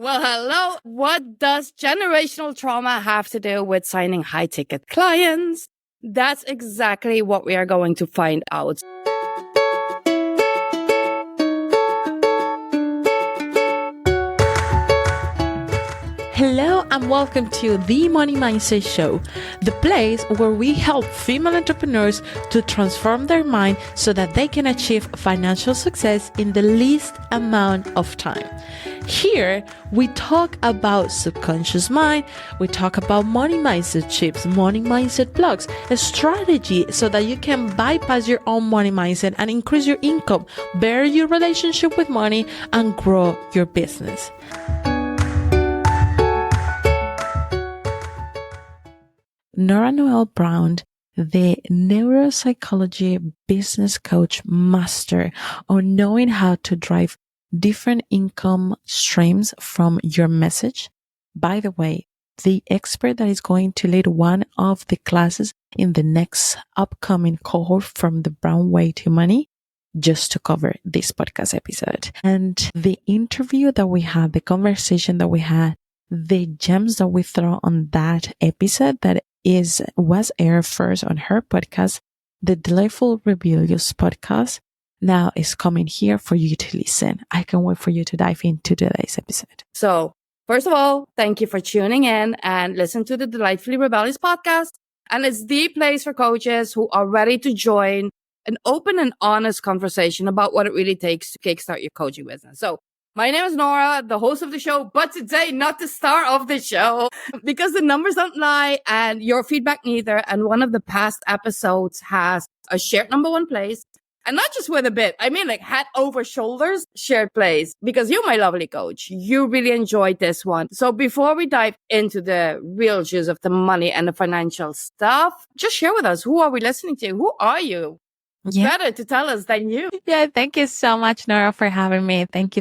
Well, hello. What does generational trauma have to do with signing high ticket clients? That's exactly what we are going to find out. Hello and welcome to the Money Mindset Show, the place where we help female entrepreneurs to transform their mind so that they can achieve financial success in the least amount of time. Here, we talk about subconscious mind, we talk about money mindset chips, money mindset blocks, a strategy so that you can bypass your own money mindset and increase your income, better your relationship with money, and grow your business. Nora Noel Brown, the neuropsychology business coach master on knowing how to drive different income streams from your message. By the way, the expert that is going to lead one of the classes in the next upcoming cohort from the Brown Way to Money, just to cover this podcast episode. And the interview that we had, the conversation that we had, the gems that we throw on that episode that was aired first on her podcast, the Delightful Rebellious podcast, now is coming here for you to listen. I can't wait for you to dive into today's episode. So, first of all, thank you for tuning in and listen to the Delightfully Rebellious podcast. And it's the place for coaches who are ready to join an open and honest conversation about what it really takes to kickstart your coaching business. So, my name is Nora, the host of the show, but today not the star of the show because the numbers don't lie and your feedback neither. And one of the past episodes has a shared number one place. And not just with a bit, I mean like head over shoulders shared place because you, my lovely coach, you really enjoyed this one. So before we dive into the real juice of the money and the financial stuff, just share with us, who are we listening to? Who are you? Yeah. Better to tell us than you. Yeah, thank you so much, Nora, for having me. Thank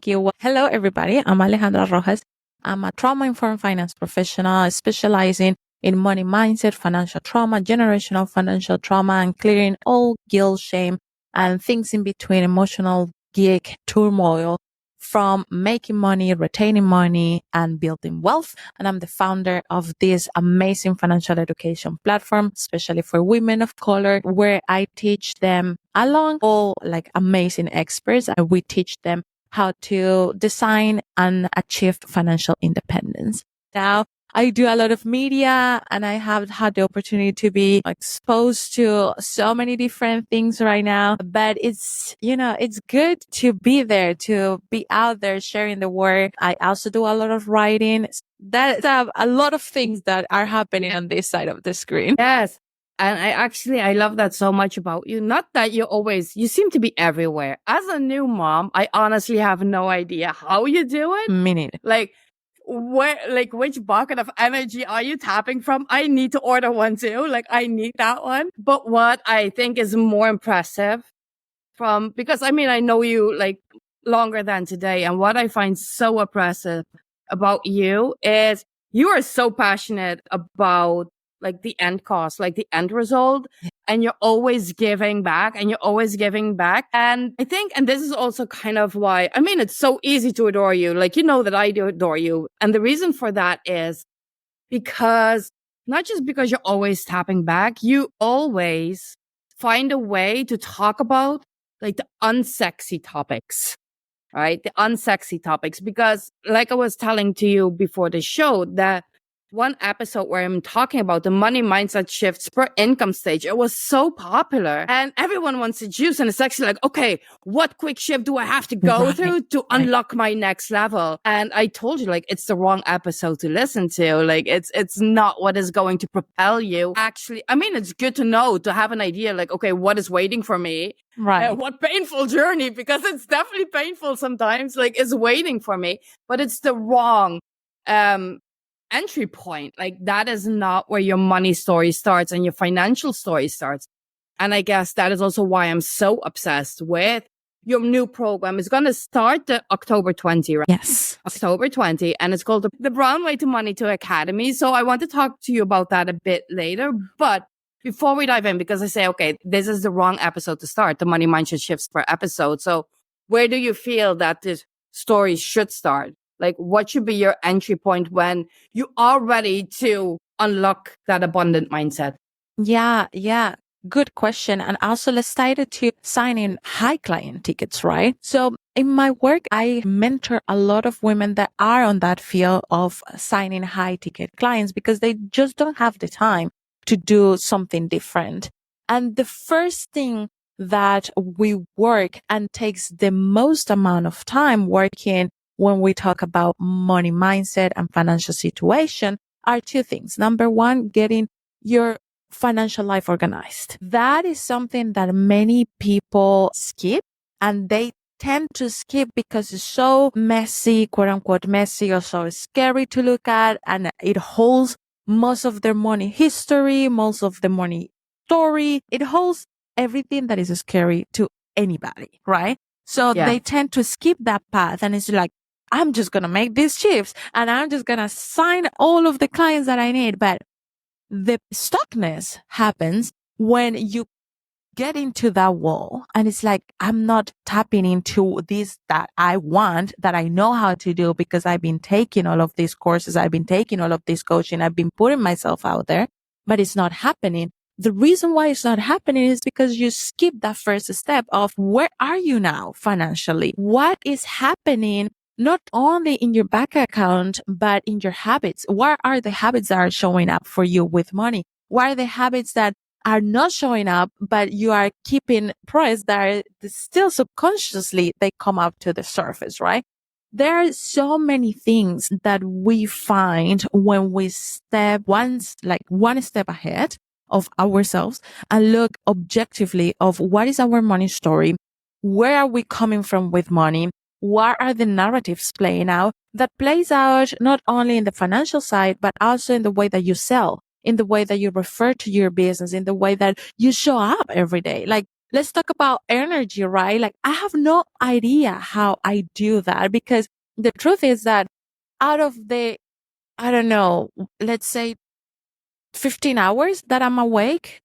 you. Well, hello, everybody. I'm Alejandra Rojas. I'm a trauma-informed finance professional specializing in money mindset, financial trauma, generational financial trauma, and clearing all guilt, shame, and things in between, emotional geek turmoil from making money, retaining money, and building wealth. And I'm the founder of this amazing financial education platform, especially for women of color, where I teach them along all like amazing experts. And we teach them how to design and achieve financial independence. Now, I do a lot of media and I have had the opportunity to be exposed to so many different things right now, but it's good to be there, to be out there sharing the word. I also do a lot of writing. That's a lot of things that are happening on this side of the screen. Yes. And I love that so much about you. Not that you seem to be everywhere. As a new mom, I honestly have no idea how you do it. Me neither. Which bucket of energy are you tapping from? I need to order one too. I need that one. But what I think is more impressive because I know you longer than today. And what I find so impressive about you is you are so passionate about the end cost, the end result. And you're always giving back and you're always giving back. And I think, and this is also kind of why, it's so easy to adore you. You know that I do adore you. And the reason for that is because not just because you're always tapping back, you always find a way to talk about the unsexy topics, right? The unsexy topics, because I was telling to you before the show that one episode where I'm talking about the money mindset shifts per income stage, it was so popular and everyone wants to juice. And it's actually okay, what quick shift do I have to go through to unlock my next level? And I told you, it's the wrong episode to listen to. It's not what is going to propel you. Actually, it's good to know, to have an idea, okay, what is waiting for me? Right. What painful journey, because it's definitely painful sometimes, is waiting for me, but it's the wrong, entry point. That is not where your money story starts and your financial story starts. And I guess that is also why I'm so obsessed with your new program. It's going to start October 20, right? Yes. October 20. And it's called the Brown Way to Money to Academy. So I want to talk to you about that a bit later. But before we dive in, because I say, okay, this is the wrong episode to start, the money mindset shifts per episode. So where do you feel that this story should start? Like, what should be your entry point when you are ready to unlock that abundant mindset? Yeah. Good question. And also let's tie it to signing high client tickets, right? So in my work, I mentor a lot of women that are on that field of signing high ticket clients because they just don't have the time to do something different. And the first thing that we work and takes the most amount of time working when we talk about money mindset and financial situation are two things. Number one, getting your financial life organized. That is something that many people skip, and they tend to skip because it's so messy, quote unquote messy, or so scary to look at. And it holds most of their money history, most of the money story. It holds everything that is scary to anybody, right? So Yeah. they tend to skip that path, and it's like, I'm just going to make these chips and I'm just going to sign all of the clients that I need. But the stuckness happens when you get into that wall and it's like, I'm not tapping into this that I want, that I know how to do because I've been taking all of these courses. I've been taking all of this coaching. I've been putting myself out there, but it's not happening. The reason why it's not happening is because you skip that first step of where are you now financially? What is happening not only in your bank account, but in your habits? What are the habits that are showing up for you with money? What are the habits that are not showing up, but you are keeping pressed that are still subconsciously they come up to the surface, right? There are so many things that we find when we step one step ahead of ourselves and look objectively of what is our money story? Where are we coming from with money? What are the narratives playing out that plays out not only in the financial side, but also in the way that you sell, in the way that you refer to your business, in the way that you show up every day. Like, let's talk about energy, right? Like, I have no idea how I do that because the truth is that out of the, I don't know, let's say 15 hours that I'm awake,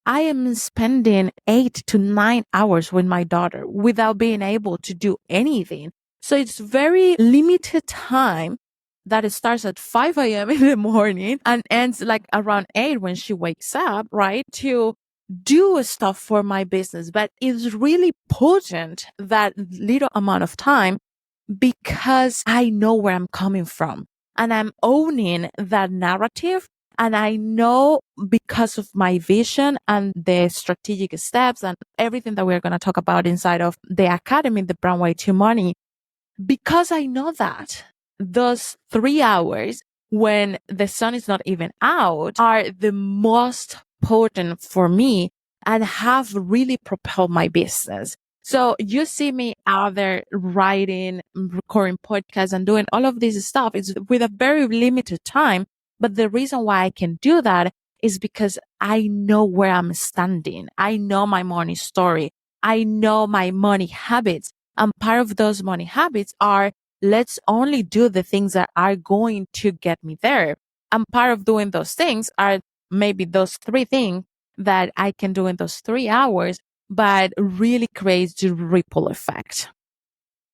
I am spending 8 to 9 hours with my daughter without being able to do anything. So it's very limited time that it starts at 5 a.m. in the morning and ends like around 8 when she wakes up, right? To do stuff for my business. But it's really potent, that little amount of time, because I know where I'm coming from and I'm owning that narrative. And I know because of my vision and the strategic steps and everything that we're going to talk about inside of the Academy, the Brown Way to Money, because I know that those 3 hours when the sun is not even out are the most potent for me and have really propelled my business. So you see me out there writing, recording podcasts and doing all of this stuff. It's with a very limited time. But the reason why I can do that is because I know where I'm standing. I know my money story. I know my money habits. And part of those money habits are, let's only do the things that are going to get me there. And part of doing those things are maybe those 3 things that I can do in those 3 hours, but really creates the ripple effect.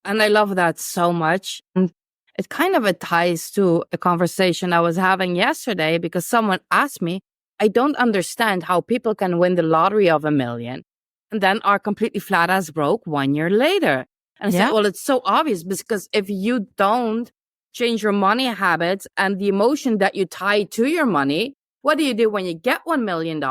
And I love that so much. And it kind of ties to a conversation I was having yesterday because someone asked me, I don't understand how people can win the lottery of 1 million and then are completely flat as broke 1 year later. And I said, well, it's so obvious because if you don't change your money habits and the emotion that you tie to your money, what do you do when you get $1 million?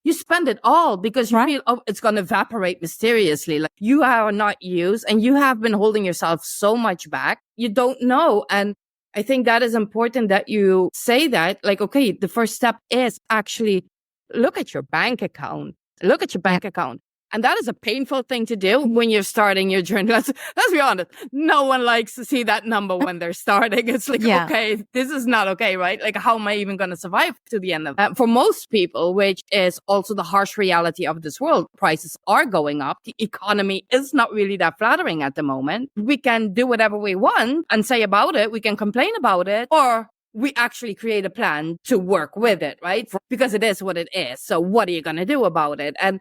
You spend it all because you feel, oh, it's going to evaporate mysteriously. Like you are not used and you have been holding yourself so much back. You don't know. And I think that is important that you say that, like, okay, the first step is actually look at your bank account. Look at your bank account. And that is a painful thing to do when you're starting your journey. Let's be honest. No one likes to see that number when they're starting. It's like, okay, this is not okay, right? Like, how am I even going to survive to the end of that? For most people, which is also the harsh reality of this world, prices are going up. The economy is not really that flattering at the moment. We can do whatever we want and say about it. We can complain about it, or we actually create a plan to work with it, right? Because it is what it is. So what are you going to do about it? And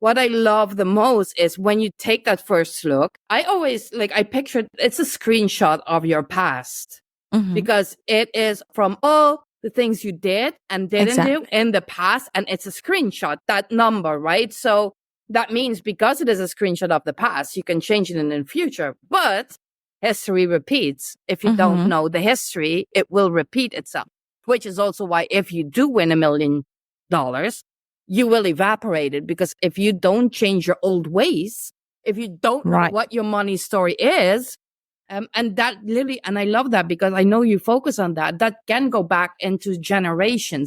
what I love the most is when you take that first look, I always I picture it's a screenshot of your past because it is from all the things you did and didn't do in the past. And it's a screenshot, that number, right? So that means because it is a screenshot of the past, you can change it in the future. But history repeats. If you don't know the history, it will repeat itself, which is also why if you do win $1 million, you will evaporate it, because if you don't change your old ways, if you don't know what your money story is, and that literally, and I love that because I know you focus on that, that can go back into generation.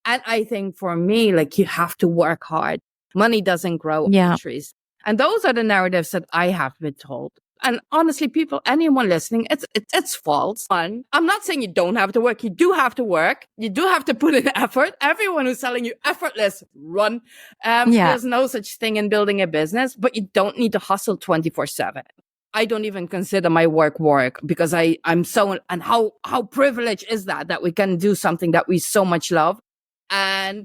And I think for me, you have to work hard. Money doesn't grow on trees. And those are the narratives that I have been told. And honestly, anyone listening, it's false. I'm not saying you don't have to work. You do have to work. You do have to put in effort. Everyone who's telling you effortless, run. There's no such thing in building a business, but you don't need to hustle 24/7. I don't even consider my work because I'm so, and how privileged is that we can do something that we so much love and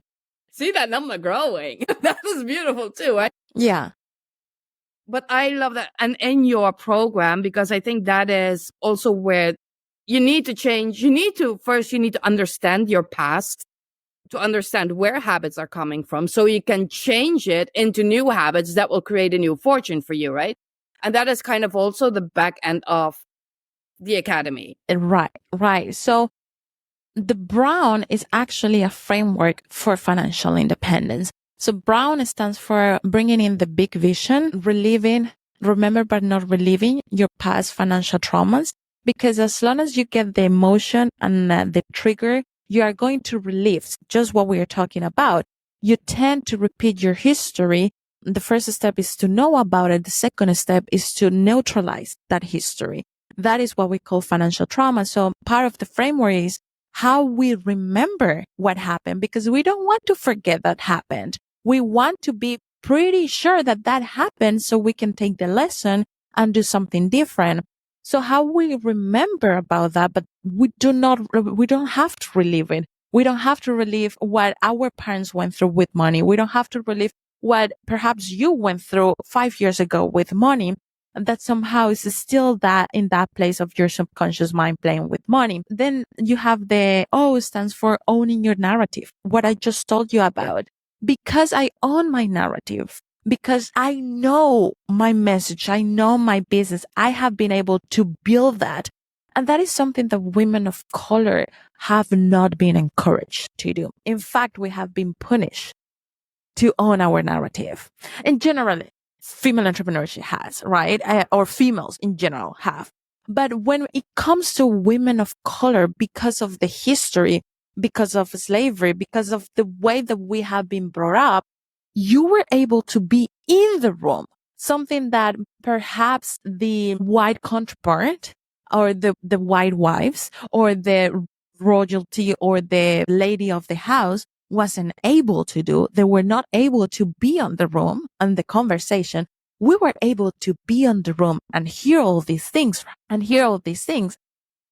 see that number growing. That is beautiful too, right? Yeah. But I love that. And in your program, because I think that is also where you need to change. You need to understand your past, to understand where habits are coming from, so you can change it into new habits that will create a new fortune for you, right? And that is kind of also the back end of the academy. Right. So the Brown is actually a framework for financial independence. So Brown stands for bringing in the big vision, remember but not reliving your past financial traumas. Because as long as you get the emotion and the trigger, you are going to relive just what we are talking about. You tend to repeat your history. The first step is to know about it. The second step is to neutralize that history. That is what we call financial trauma. So part of the framework is how we remember what happened, because we don't want to forget that happened. We want to be pretty sure that happened so we can take the lesson and do something different. So how we remember about that, but we don't have to relive it. We don't have to relive what our parents went through with money. We don't have to relive what perhaps you went through 5 years ago with money. And that somehow is still that in that place of your subconscious mind playing with money. Then you have the O stands for owning your narrative. What I just told you about. Because I own my narrative, because I know my message, I know my business, I have been able to build that. And that is something that women of color have not been encouraged to do. In fact, we have been punished to own our narrative. And generally, female entrepreneurship has, right? Or females in general have. But when it comes to women of color, because of the history, because of slavery, because of the way that we have been brought up, you were able to be in the room, something that perhaps the white counterpart or the white wives or the royalty or the lady of the house wasn't able to do. They were not able to be on the room and the conversation. We were able to be on the room and hear all these things,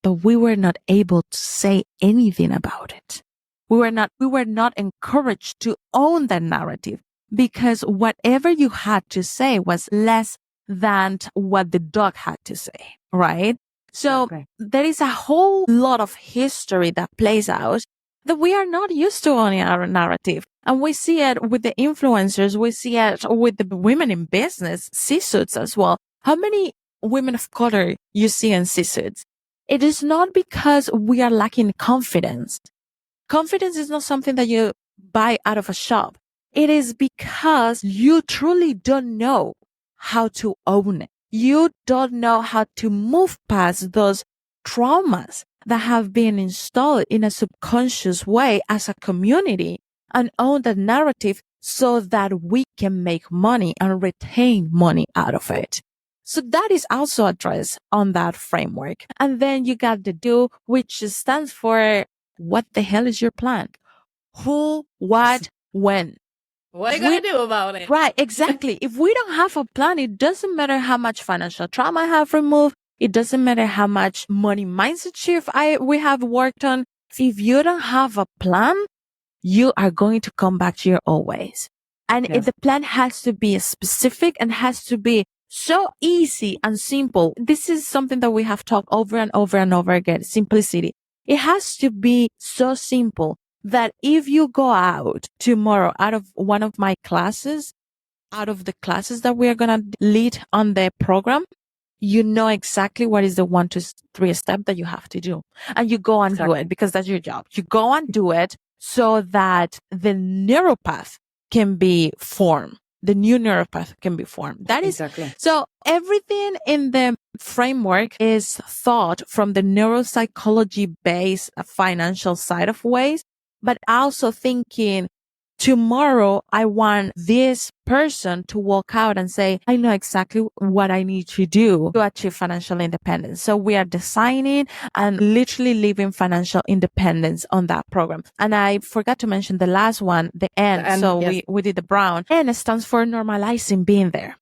but we were not able to say anything about it. We were not encouraged to own that narrative, because whatever you had to say was less than what the dog had to say, right? So there is a whole lot of history that plays out that we are not used to owning our narrative. And we see it with the influencers. We see it with the women in business, C-suits as well. How many women of color you see in C-suits? It is not because we are lacking confidence. Confidence is not something that you buy out of a shop. It is because you truly don't know how to own it. You don't know how to move past those traumas that have been installed in a subconscious way as a community and own the narrative so that we can make money and retain money out of it. So that is also addressed on that framework. And then you got the do, which stands for what the hell is your plan? Who, what, when? What are you going to do about it? Right, exactly. If we don't have a plan, it doesn't matter how much financial trauma I have removed. It doesn't matter how much money mindset shift we have worked on. If you don't have a plan, you are going to come back to your old ways. And the plan has to be specific and has to be so easy and simple. This is something that we have talked over and over and over again. Simplicity. It has to be so simple that if you go out tomorrow out of one of my classes, out of the classes that we are going to lead on the program, you know exactly what is the 1 to 3 step that you have to do. And you go and do it because that's your job. You go and do it so that the neuropath can be formed. The new neuropath can be formed. That is so everything in the framework is thought from the neuropsychology based financial side of ways, but also thinking tomorrow I want this person to walk out and say, I know exactly what I need to do to achieve financial independence. So we are designing and literally living financial independence on that program. And I forgot to mention the last one, the N. So we did the brown. N stands for normalizing being there.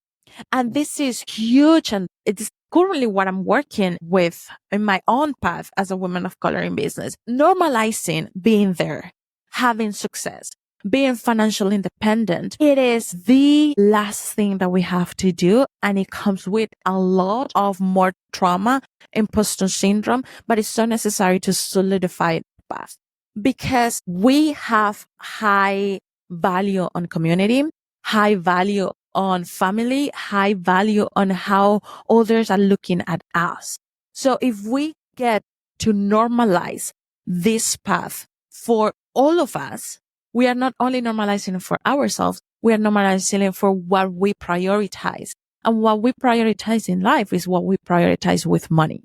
And this is huge. And it's currently what I'm working with in my own path as a woman of color in business, normalizing being there, having success, being financially independent. It is the last thing that we have to do. And it comes with a lot of more trauma, imposter syndrome, but it's so necessary to solidify the path because we have high value on community, high value on family, high value on how others are looking at us. So if we get to normalize this path for all of us, we are not only normalizing it for ourselves, we are normalizing it for what we prioritize. And what we prioritize in life is what we prioritize with money.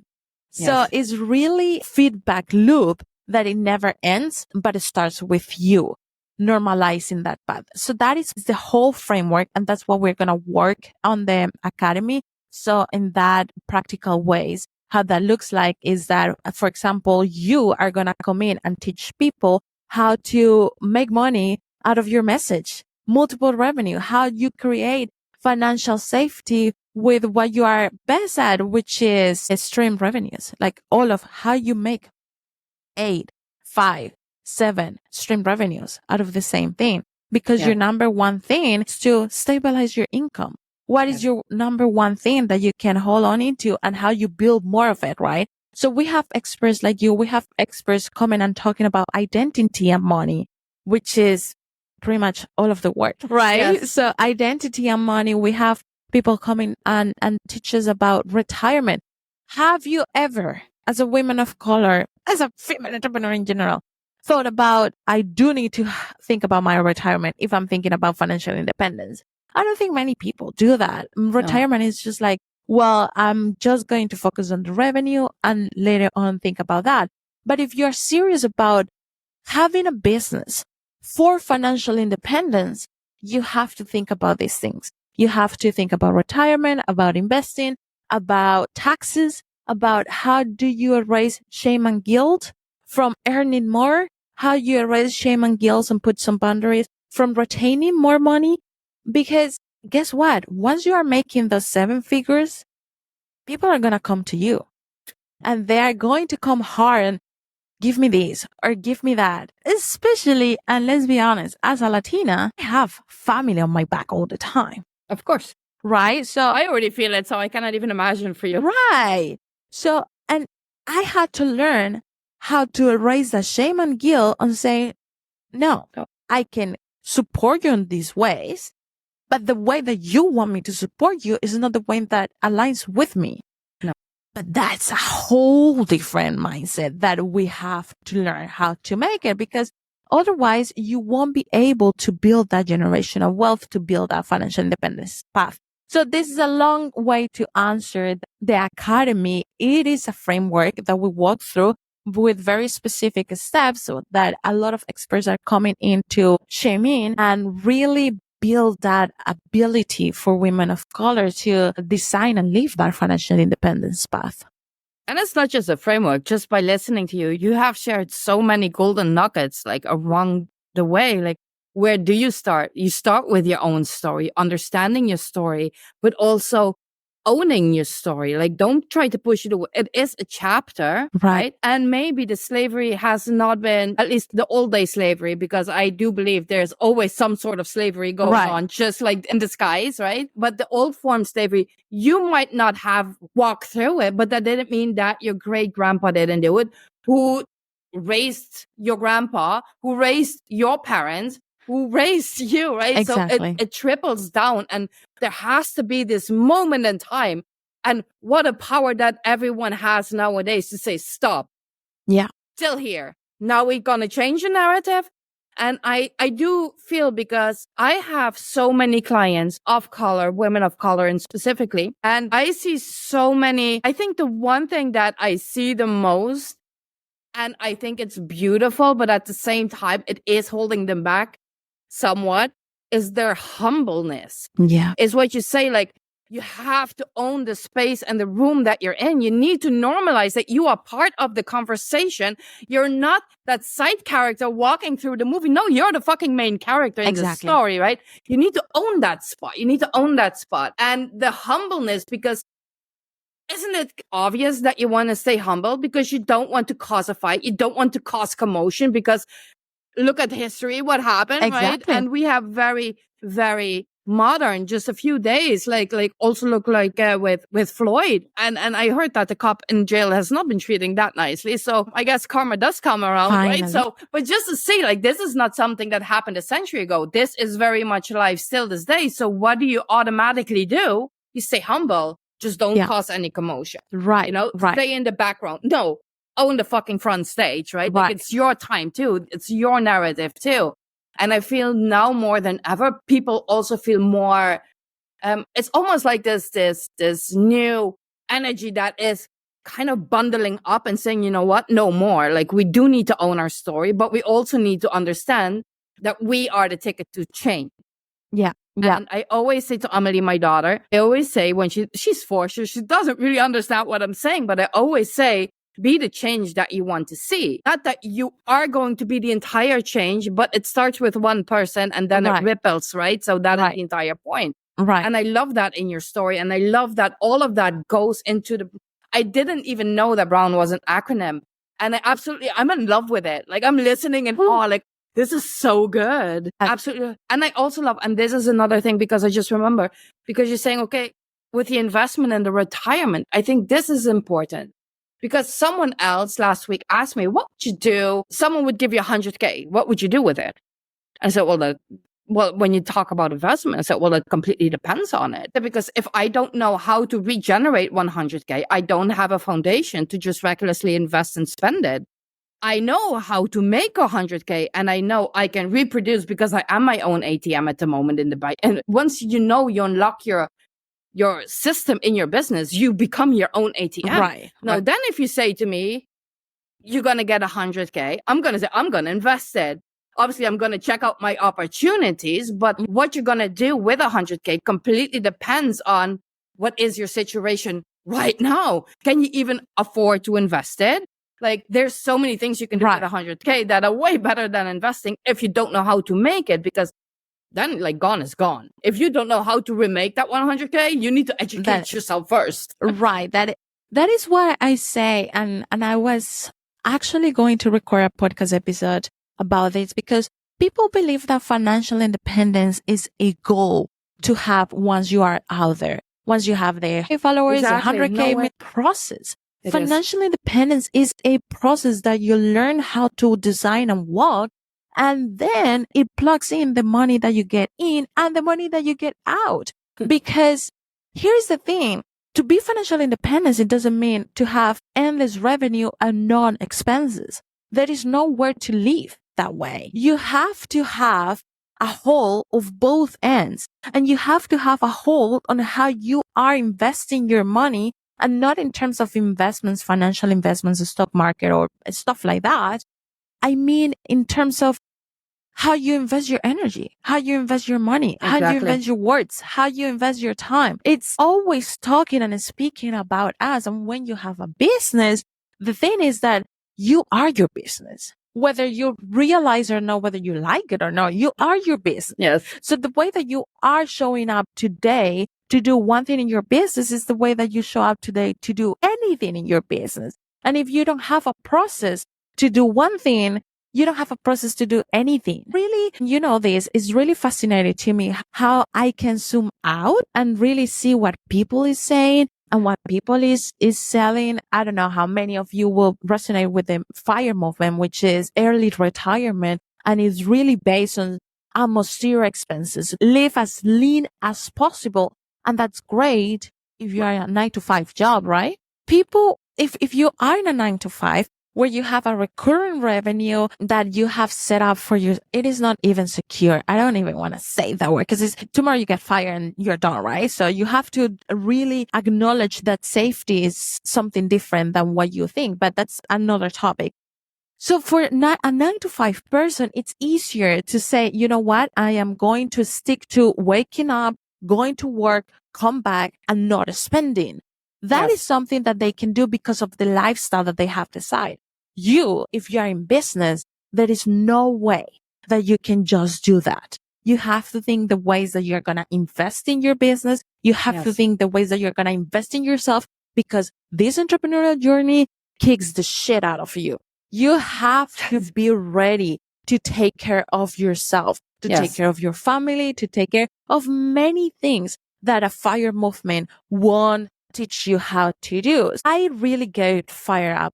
So it's really feedback loop that it never ends, but it starts with you normalizing that path. So that is the whole framework. And that's what we're going to work on the academy. So in that practical ways, how that looks like is that, for example, you are going to come in and teach people how to make money out of your message, multiple revenue, how you create financial safety with what you are best at, which is stream revenues, like all of how you make 8, 5, 7 stream revenues out of the same thing. Because your number one thing is to stabilize your income. What is your number one thing that you can hold on into and how you build more of it, right? So we have experts like you. We have experts coming and talking about identity and money, which is pretty much all of the work, right? So identity and money, we have people coming and teach us about retirement. Have you ever, as a woman of color, as a female entrepreneur in general, thought about, I do need to think about my retirement if I'm thinking about financial independence? I don't think many people do that. Retirement is just like, well, I'm just going to focus on the revenue and later on think about that. But if you're serious about having a business for financial independence, you have to think about these things. You have to think about retirement, about investing, about taxes, about how do you erase shame and guilt from earning more, how you erase shame and guilt and put some boundaries from retaining more money. Because guess what? Once you are making those 7 figures, people are going to come to you and they are going to come hard and give me this or give me that. Especially, and let's be honest, as a Latina, I have family on my back all the time. Of course. Right? So I already feel it, so I cannot even imagine for you. Right. So, and I had to learn how to erase the shame and guilt and say, no, I can support you in these ways, but the way that you want me to support you is not the way that aligns with me. No. But that's a whole different mindset that we have to learn how to make it, because otherwise you won't be able to build that generational wealth, to build that financial independence path. So this is a long way to answer the academy. It is a framework that we walk through with very specific steps so that a lot of experts are coming in to shame in and really build that ability for women of color to design and live that financial independence path. And it's not just a framework. Just by listening to you, you have shared so many golden nuggets like along the way. Like, where do you start? You start with your own story, understanding your story, but also owning your story. Like, don't try to push it away. It is a chapter, right? And maybe the slavery has not been, at least the old day slavery, because I do believe there's always some sort of slavery going on, just like in disguise, right? But the old form slavery, you might not have walked through it, but that didn't mean that your great grandpa didn't do it, who raised your grandpa, who raised your parents, who raised you, right? Exactly. So it triples down, and there has to be this moment in time. And what a power that everyone has nowadays to say, stop. Yeah. Still here. Now we're going to change the narrative. And I do feel, because I have so many clients of color, women of color and specifically, and I see so many. I think the one thing that I see the most, and I think it's beautiful, but at the same time, it is holding them back somewhat, is their humbleness. Yeah. Is what you say, like, you have to own the space and the room that you're in. You need to normalize that you are part of the conversation. You're not that side character walking through the movie. No, you're the fucking main character in the story, right? You need to own that spot. You need to own that spot. And the humbleness, because isn't it obvious that you want to stay humble? Because you don't want to cause a fight. You don't want to cause commotion, because look at history, what happened, right? And we have very, very modern, just a few days, like also look like with Floyd. And I heard that the cop in jail has not been treating that nicely. So I guess karma does come around, right? So, but just to say, like, this is not something that happened a century ago. This is very much alive still this day. So what do you automatically do? You stay humble. Just don't cause any commotion. Right. You know, stay in the background. No, own the fucking front stage, right? Like, it's your time too. It's your narrative too. And I feel now more than ever, people also feel more, it's almost like this new energy that is kind of bundling up and saying, you know what? No more. Like, we do need to own our story, but we also need to understand that we are the ticket to change. Yeah. And I always say to Amelie, my daughter, I always say, when she's 4, she doesn't really understand what I'm saying, but I always say, be the change that you want to see. Not that you are going to be the entire change, but it starts with one person and then it ripples, right? So that is the entire point. Right. And I love that in your story. And I love that all of that goes into I didn't even know that Brown was an acronym. And I'm in love with it. Like, I'm listening and like, this is so good. Absolutely. And I also love, and this is another thing, because I just remember, because you're saying, okay, with the investment and the retirement, I think this is important. Because someone else last week asked me, what would you do? Someone would give you 100K. What would you do with it? I said, well, when you talk about investment, I said, well, it completely depends on it. Because if I don't know how to regenerate 100K, I don't have a foundation to just recklessly invest and spend it. I know how to make 100K, and I know I can reproduce, because I am my own ATM at the moment in the bank. And once you unlock your system in your business, you become your own ATM. Right. Now, then if you say to me, you're going to get 100K, I'm going to say, I'm going to invest it. Obviously, I'm going to check out my opportunities, but what you're going to do with 100K completely depends on what is your situation right now. Can you even afford to invest it? Like, there's so many things you can do with 100K that are way better than investing if you don't know how to make it, because then, like, gone is gone. If you don't know how to remake that 100K, you need to educate yourself first. Right. That is what I say. And I was actually going to record a podcast episode about this, because people believe that financial independence is a goal to have once you are out there, once you have the followers, 100K process. Financial independence is a process that you learn how to design and walk, and then it plugs in the money that you get in and the money that you get out. Because here's the thing. To be financial independent, it doesn't mean to have endless revenue and non-expenses. There is nowhere to live that way. You have to have a hold of both ends, and you have to have a hold on how you are investing your money, and not in terms of investments, financial investments, the stock market or stuff like that. I mean, in terms of how you invest your energy, how you invest your money, how you invest your words, how you invest your time. It's always talking and speaking about us. And when you have a business, the thing is that you are your business. whether you realize or not, whether you like it or not, you are your business. Yes. So the way that you are showing up today to do one thing in your business is the way that you show up today to do anything in your business. And if you don't have a process to do one thing, you don't have a process to do anything. Really, this is really fascinating to me, how I can zoom out and really see what people is saying and what people is selling. I don't know how many of you will resonate with the FIRE movement, which is early retirement, and is really based on almost zero expenses. Live as lean as possible. And that's great if you are in a 9-to-5 job, right? People, if you are in a 9-to-5, where you have a recurring revenue that you have set up for you, it is not even secure. I don't even want to say that word because tomorrow you get fired and you're done, right? So you have to really acknowledge that safety is something different than what you think, but that's another topic. So for a 9-to-5 person, it's easier to say, you know what? I am going to stick to waking up, going to work, come back, and not spending. That is something that they can do because of the lifestyle that they have decided. If you are in business, there is no way that you can just do that. You have to think the ways that you're going to invest in your business. You have to think the ways that you're going to invest in yourself, because this entrepreneurial journey kicks the shit out of you. You have to be ready to take care of yourself, to take care of your family, to take care of many things that a FIRE movement won't teach you how to do. I really get fired up.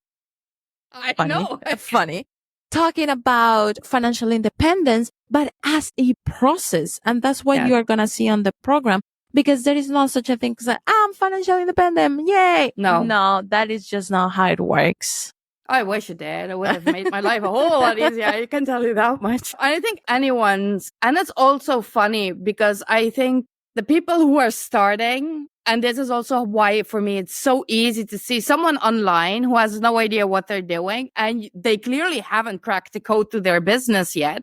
I know. Funny. Talking about financial independence, but as a process. And that's what you are going to see on the program, because there is not such a thing as I'm financially independent. Yay. No, that is just not how it works. I wish it did. It would have made my life a whole lot easier. I can tell you that much. I think and it's also funny because I think the people who are starting, and this is also why for me it's so easy to see someone online who has no idea what they're doing, and they clearly haven't cracked the code to their business yet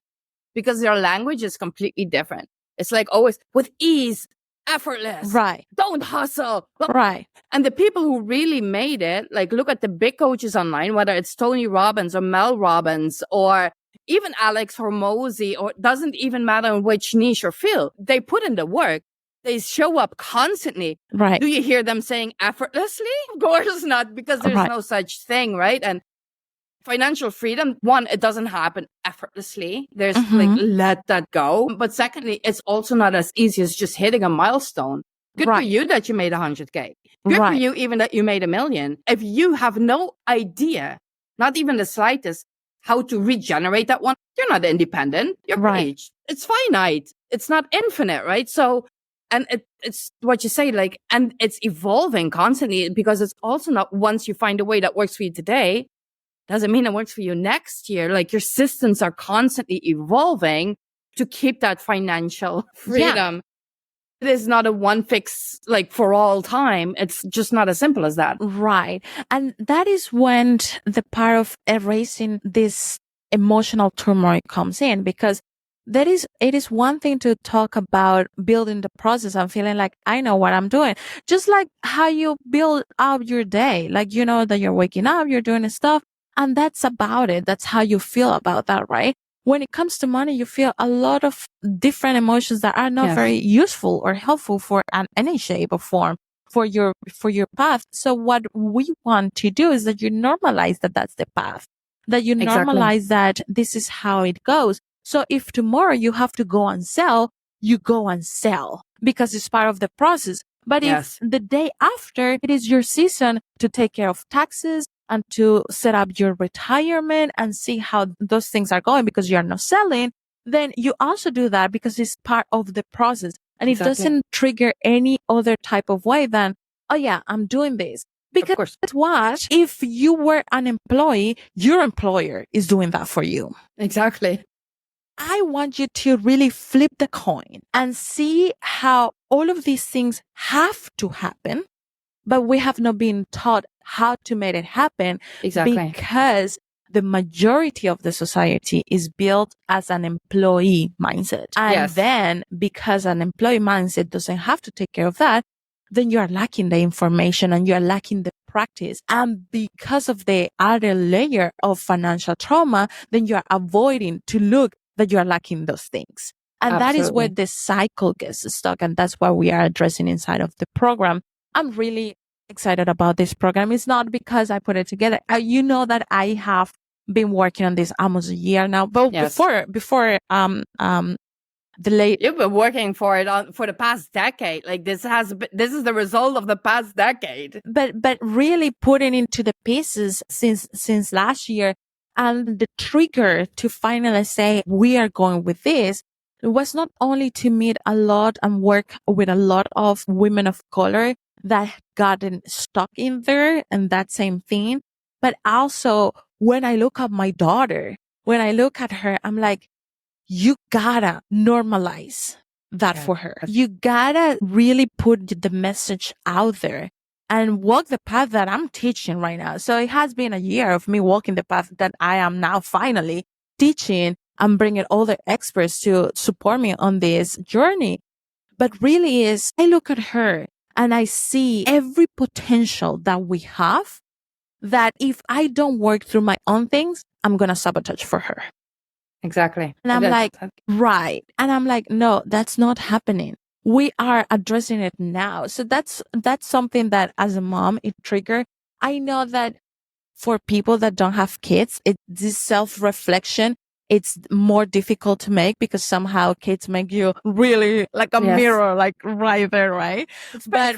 because their language is completely different. It's like always with ease, effortless, right? Don't hustle, right? And the people who really made it, like look at the big coaches online, whether it's Tony Robbins or Mel Robbins or even Alex Hormozy, or doesn't even matter in which niche or field, they put in the work. They show up constantly. Right. Do you hear them saying effortlessly? Of course not, because there's no such thing, right? And financial freedom, one, it doesn't happen effortlessly. There's like, let that go. But secondly, it's also not as easy as just hitting a milestone. Good for you that you made 100K. Good for you even that you made 1 million. If you have no idea, not even the slightest, how to regenerate that one, you're not independent. You're caged. It's finite. It's not infinite, right? So, and it's what you say, like, and it's evolving constantly, because it's also not once you find a way that works for you today, doesn't mean it works for you next year. Like, your systems are constantly evolving to keep that financial freedom. It is not a one fix, like, for all time. It's just not as simple as that. Right. And that is when the part of erasing this emotional turmoil comes in, because it is one thing to talk about building the process and feeling like I know what I'm doing. Just like how you build out your day, like, you know that you're waking up, you're doing stuff, and that's about it. That's how you feel about that, right? When it comes to money, you feel a lot of different emotions that are not very useful or helpful for any shape or form for your path. So what we want to do is that you normalize that that's the path, that you normalize that this is how it goes. So if tomorrow you have to go and sell, you go and sell because it's part of the process. But if the day after it is your season to take care of taxes and to set up your retirement and see how those things are going because you're not selling, then you also do that because it's part of the process. And it doesn't trigger any other type of way than, oh yeah, I'm doing this. Because that's what, if you were an employee, your employer is doing that for you. Exactly. I want you to really flip the coin and see how all of these things have to happen, but we have not been taught how to make it happen. Because the majority of the society is built as an employee mindset. And then because an employee mindset doesn't have to take care of that, then you are lacking the information and you are lacking the practice. And because of the other layer of financial trauma, then you're avoiding to look that you're lacking those things. And that is where Absolutely. the cycle gets stuck. And that's what we are addressing inside of the program. I'm really excited about this program. It's not because I put it together. You know that I have been working on this almost a year now. But Yes. before the late You've been working for it for the past decade. Like this is the result of the past decade. but really putting into the pieces since last year, and the trigger to finally say we are going with this was not only to meet a lot and work with a lot of women of color that gotten stuck in there and that same thing, but also when I look at my daughter, when I look at her, I'm like, you gotta normalize that for her. You gotta really put the message out there and walk the path that I'm teaching right now. So it has been a year of me walking the path that I am now finally teaching and bringing all the experts to support me on this journey. But really is, I look at her and I see every potential that we have, that if I don't work through my own things, I'm going to sabotage for her. Exactly. And I'm like, right. And I'm like, no, that's not happening. We are addressing it now. So that's something that as a mom, it triggered. I know that for people that don't have kids, this self-reflection, it's more difficult to make because somehow kids make you really like a mirror, like right there, right? But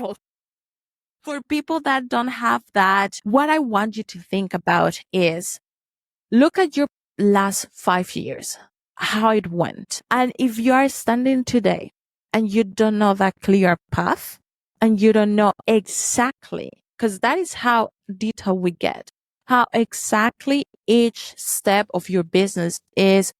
for people that don't have that, what I want you to think about is look at your last 5 years, how it went. And if you are standing today and you don't know that clear path and you don't know exactly, because that is how detailed we get, how exactly each step of your business is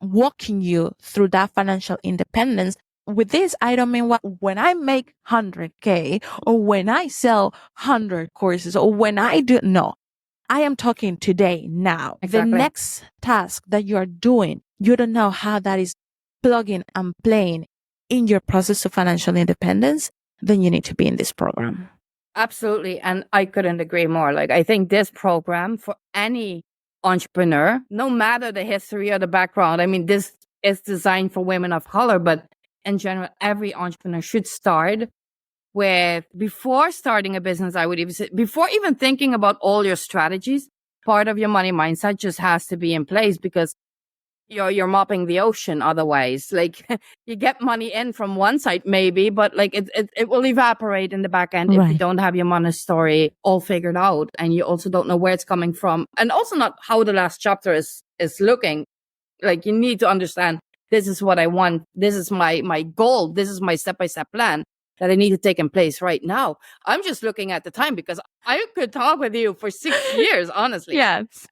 walking you through that financial independence. With this, I don't mean when I make 100K or when I sell 100 courses or when I do, no. I am talking today, now. Exactly. The next task that you are doing, you don't know how that is plugging and playing in your process of financial independence, then you need to be in this program. Absolutely. And I couldn't agree more. Like, I think this program for any entrepreneur, no matter the history or the background, I mean, this is designed for women of color, but in general, every entrepreneur should start with, before starting a business, I would even say, before even thinking about all your strategies, part of your money mindset just has to be in place, because you're mopping the ocean otherwise. Like, you get money in from one side maybe, but like it will evaporate in the back end if you don't have your money story all figured out, and you also don't know where it's coming from, and also not how the last chapter is looking. Like, you need to understand, this is what I want, this is my goal, this is my step-by-step plan that I need to take in place right now. I'm just looking at the time because I could talk with you for 6 years, honestly. Yes.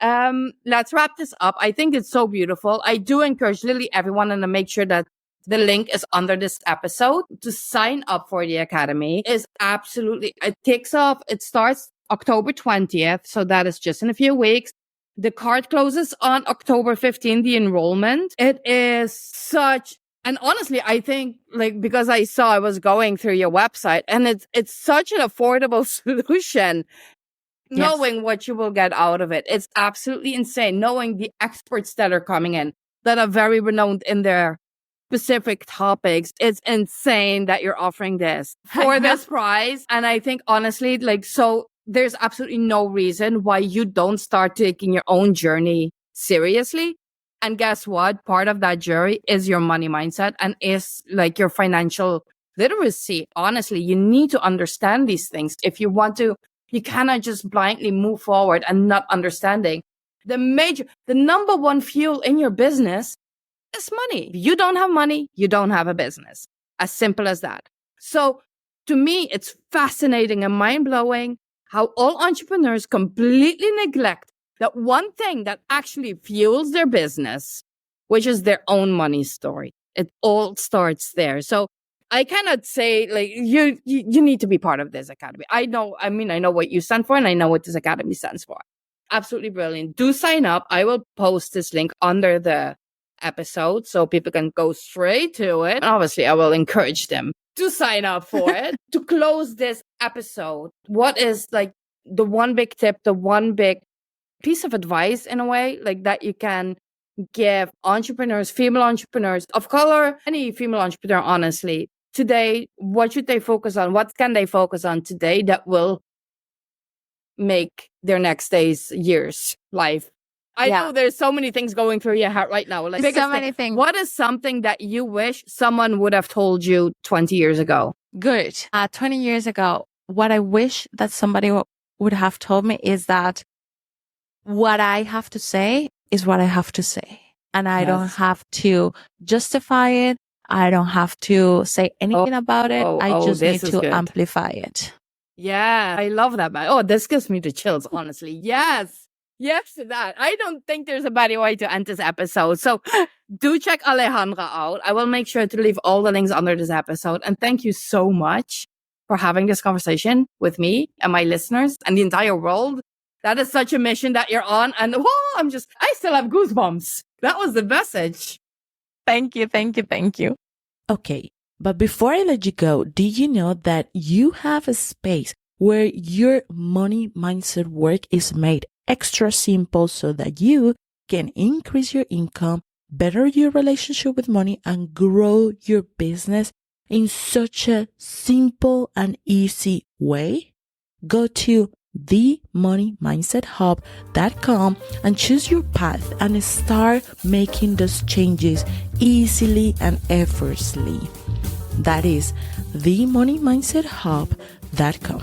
Let's wrap this up. I think it's so beautiful. I do encourage literally everyone, and to make sure that the link is under this episode to sign up for the Academy. Is absolutely, it starts October 20th. So that is just in a few weeks. The card closes on October 15th, the enrollment. It is such, and honestly, I think, like, because I was going through your website, and it's such an affordable solution, knowing what you will get out of it. It's absolutely insane. Knowing the experts that are coming in that are very renowned in their specific topics. It's insane that you're offering this for this price. And I think, honestly, like, so there's absolutely no reason why you don't start taking your own journey seriously. And guess what? Part of that journey is your money mindset and is like your financial literacy. Honestly, you need to understand these things if you want to. You cannot just blindly move forward and not understanding the number one fuel in your business is money. If you don't have money, you don't have a business. As simple as that. So to me, it's fascinating and mind-blowing how all entrepreneurs completely neglect that one thing that actually fuels their business, which is their own money story. It all starts there. So I cannot say, like, you need to be part of this academy. I know what you stand for, and I know what this academy stands for. Absolutely brilliant. Do sign up. I will post this link under the episode so people can go straight to it. And obviously, I will encourage them to sign up for it. To close this episode, what is, like, the one big tip, the one big piece of advice in a way, like that you can give entrepreneurs, female entrepreneurs of color, any female entrepreneur, honestly, today, what should they focus on? What can they focus on today that will make their next days, years, life? I know there's so many things going through your heart right now. Like so many things. What is something that you wish someone would have told you 20 years ago? Good. 20 years ago, what I wish that somebody would have told me is that what I have to say is what I have to say. And I don't have to justify it. I don't have to say anything about it. I just need to amplify it. Yeah, I love that, man. Oh, this gives me the chills, honestly. Yes. Yes to that. I don't think there's a better way to end this episode. So do check Alejandra out. I will make sure to leave all the links under this episode. And thank you so much for having this conversation with me and my listeners and the entire world. That is such a mission that you're on. And I still have goosebumps. That was the message. Thank you. Thank you. Thank you. Okay. But before I let you go, did you know that you have a space where your money mindset work is made extra simple so that you can increase your income, better your relationship with money, and grow your business in such a simple and easy way? Go to themoneymindset.hub.com and choose your path and start making those changes easily and effortlessly. That is themoneymindset.hub.com.